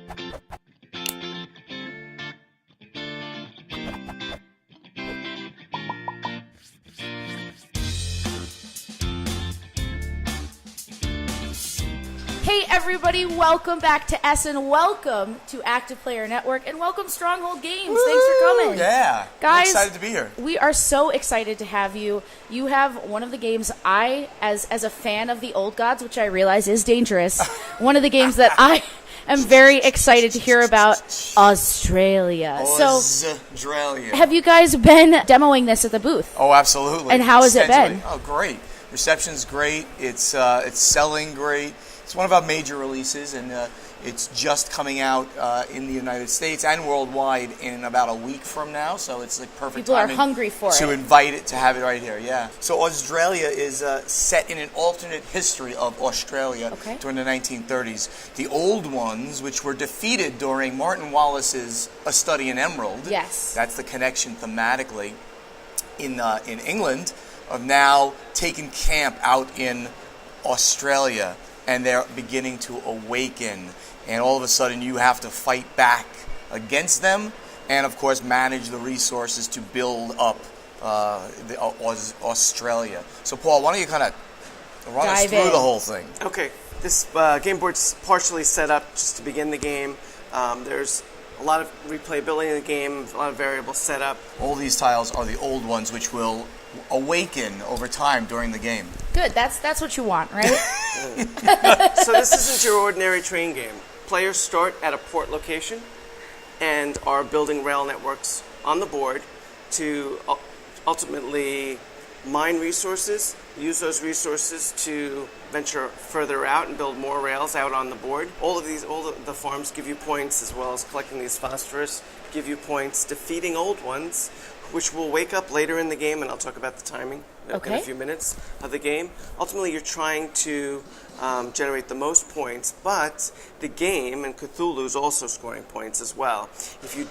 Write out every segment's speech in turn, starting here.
Hey everybody, welcome back to Essen, welcome to Active Player Network, and welcome Stronghold Games. Woo! Thanks for coming. Yeah, guys, I'm excited to be here. We are so excited to have you. You have one of the games as a fan of the old gods, which I realize is dangerous, one of the games that I am very excited to hear about, AuZtralia. AuZtralia. So, have you guys been demoing this at the booth? Oh, absolutely. And how has it been? Oh, great. Reception's great. It's selling great. It's one of our major releases, and it's just coming out in the United States and worldwide in about a week from now. So it's like perfect People timing are hungry for it. To invite it, to have it right here. Yeah. So AuZtralia is set in an alternate history of Australia during the 1930s. The old ones, which were defeated during Martin Wallace's A Study in Emerald. Yes. That's the connection thematically. In England, have now taken camp out in Australia. And they're beginning to awaken. And all of a sudden, you have to fight back against them and, of course, manage the resources to build up AuZtralia. So, Paul, why don't you kind of run us through the whole thing? Okay. This game board's partially set up just to begin the game. There's a lot of replayability in the game, a lot of variables set up. All these tiles are the old ones, which will awaken over time during the game. Good. That's what you want, right? So this isn't your ordinary train game. Players start at a port location and are building rail networks on the board to ultimately mine resources, use those resources to venture further out and build more rails out on the board. All the farms give you points, as well as collecting these phosphorus give you points. Defeating old ones, which will wake up later in the game, and I'll talk about the timing in a few minutes of the game. Ultimately, you're trying to generate the most points, but the game and Cthulhu is also scoring points as well. If you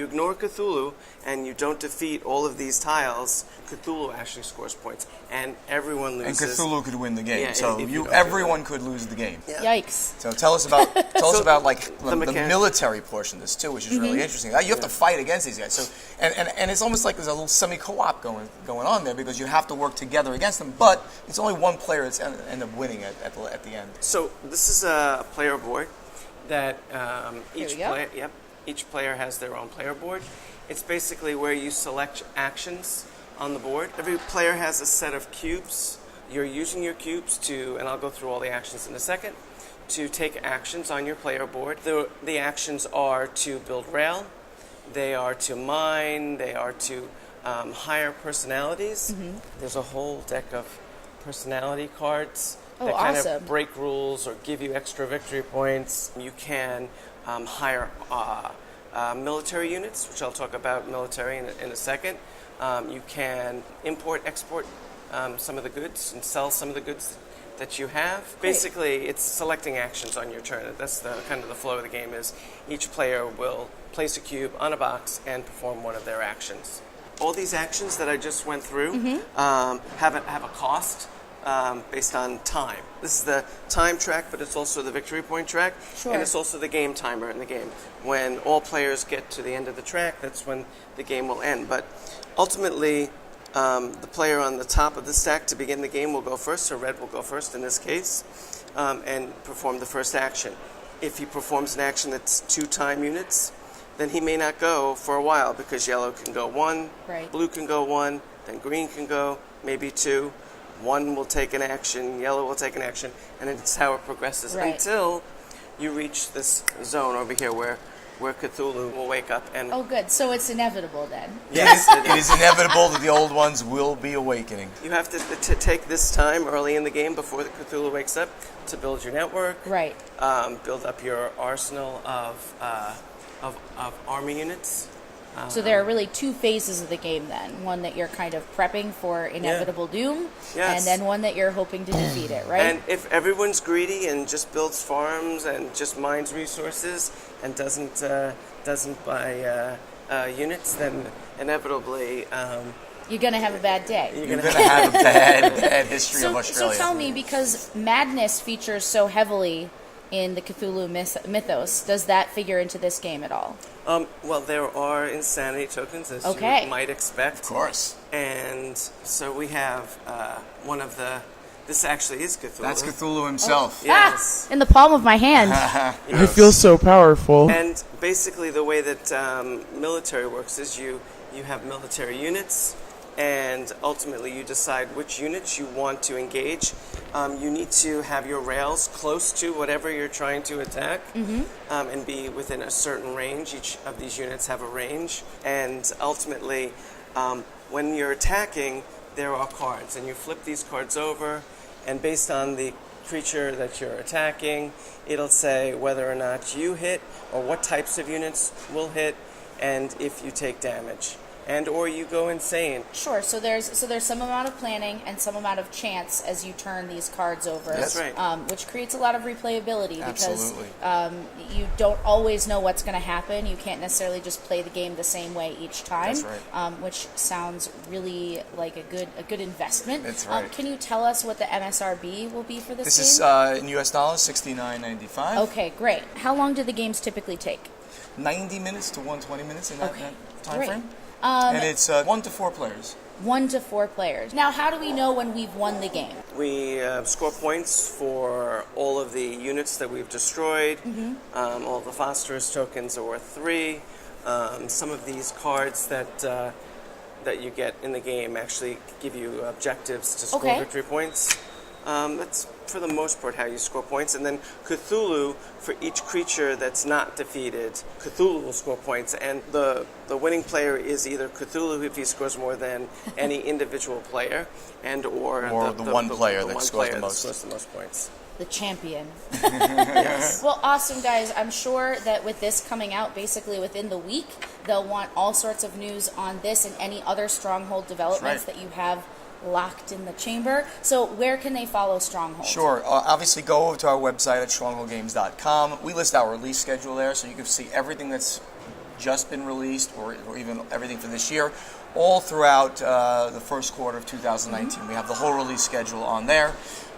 ignore Cthulhu and you don't defeat all of these tiles, Cthulhu actually scores points, and everyone loses. And Cthulhu could win the game, Yeah, so everyone could lose the game. Yeah. Yikes! So tell us about like the military portion of this too, which is really interesting. You have to fight against these guys. So and it's almost like there's a little semi-co-op going on there because you have to work together against them, but it's only one player that's end up winning at the end. So this is a player board that each player has their own player board. It's basically where you select actions on the board. Every player has a set of cubes. You're using your cubes to, and I'll go through all the actions in a second, to take actions on your player board. The actions are to build rail, they are to mine, they are to hire personalities. There's a whole deck of personality cards that kind of break rules or give you extra victory points. You can hire military units, which I'll talk about military in a second. You can import, export some of the goods and sell some of the goods that you have. Basically, it's selecting actions on your turn. That's the kind of the flow of the game is each player will place a cube on a box and perform one of their actions. All these actions that I just went through have a cost based on time. This is the time track, but it's also the victory point track. Sure. And it's also the game timer in the game. When all players get to the end of the track, that's when the game will end. But ultimately, the player on the top of the stack to begin the game will go first, so red will go first in this case, and perform the first action. If he performs an action that's 2 time units, then he may not go for a while because yellow can go 1, blue can go 1, then green can go maybe 2. 1 will take an action, yellow will take an action, and it's how it progresses until you reach this zone over here where Cthulhu will wake up and... Oh, good. So it's inevitable then. Yes, it is inevitable that the old ones will be awakening. You have to take this time early in the game before the Cthulhu wakes up to build your network. Right. Build up your arsenal of army units. So there are really 2 phases of the game then. One that you're kind of prepping for inevitable doom, and then one that you're hoping to defeat it, right? And if everyone's greedy and just builds farms and just mines resources and doesn't buy units, then inevitably you're going to have a bad day. You're going to have a bad history of Australia. So tell me, because Madness features so heavily in the Cthulhu mythos. Does that figure into this game at all? Well, there are insanity tokens, as Okay. you might expect. Of course. And so we have one of the... This actually is Cthulhu. That's Cthulhu himself. Yes. In the palm of my hand. I feel so powerful. And basically the way that military works is you have military units, and ultimately you decide which units you want to engage. You need to have your rails close to whatever you're trying to attack, and be within a certain range. Each of these units have a range, and ultimately when you're attacking, there are cards, and you flip these cards over, and based on the creature that you're attacking, it'll say whether or not you hit, or what types of units will hit, and if you take damage, and or you go insane. Sure. So there's some amount of planning and some amount of chance as you turn these cards over. That's right. Which creates a lot of replayability Absolutely. because you don't always know what's going to happen. You can't necessarily just play the game the same way each time. That's right. Which sounds really like a good investment. That's right. Can you tell us what the MSRP will be for this This game? is in US dollars, $69.95. Okay, great. How long do the games typically take? 90 minutes to 120 minutes in that time great. frame. And it's 1 to 4 players. 1 to 4 players. Now, how do we know when we've won the game? We score points for all of the units that we've destroyed. All the phosphorus tokens are worth 3. Some of these cards that you get in the game actually give you objectives to score victory points. That's for the most part how you score points. And then Cthulhu, for each creature that's not defeated, Cthulhu will score points. And the winning player is either Cthulhu if he scores more than any individual player, and or the one player that scores the most. Scores the most points. The champion. Yes. Well, awesome, guys. I'm sure that with this coming out basically within the week, they'll want all sorts of news on this and any other Stronghold developments That's right. that you have locked in the chamber. So where can they follow Stronghold? Sure. Obviously, go over to our website at strongholdgames.com. We list our release schedule there, so you can see everything that's just been released, or even everything for this year, all throughout the first quarter of 2019. We have the whole release schedule on there.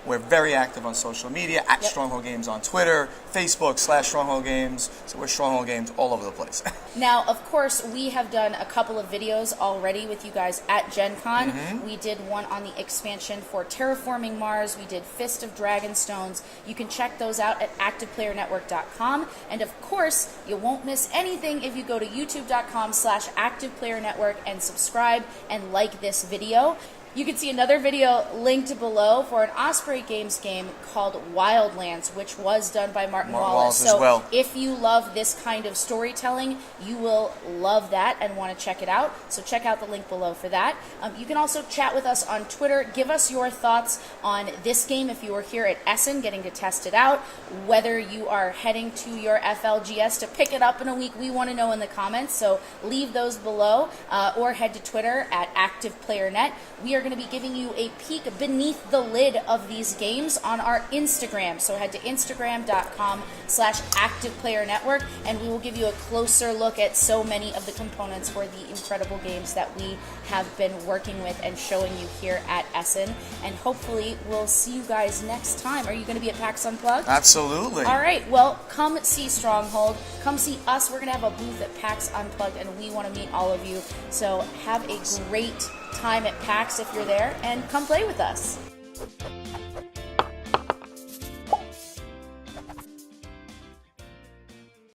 We're very active on social media, at Stronghold Games on Twitter, Facebook /Stronghold Games. So we're Stronghold Games all over the place. Now, of course, we have done a couple of videos already with you guys at Gen Con. We did one on the expansion for Terraforming Mars. We did Fist of Dragonstones. You can check those out at ActivePlayerNetwork.com. And of course, you won't miss anything if you go to YouTube.com/ActivePlayerNetwork and subscribe and like this video. You can see another video linked below for an Osprey Games game called Wildlands, which was done by Martin Wallace. as So well. if you love this kind of storytelling, you will love that and want to check it out. So check out the link below for that. You can also chat with us on Twitter. Give us your thoughts on this game if you were here at Essen getting to test it out, whether you are heading to your FLGS to pick it up in a week. We want to know in the comments, so leave those below, or head to Twitter at ActivePlayerNet. We are going to be giving you a peek beneath the lid of these games on our Instagram. So head to Instagram.com/ActivePlayerNetwork, and we will give you a closer look at so many of the components for the incredible games that we have been working with and showing you here at Essen. And hopefully we'll see you guys next time. Are you going to be at PAX Unplugged? Absolutely. All right, well, come see Stronghold. Come see us. We're going to have a booth at PAX Unplugged, and we want to meet all of you. So have a great time at PAX if you're there, and come play with us.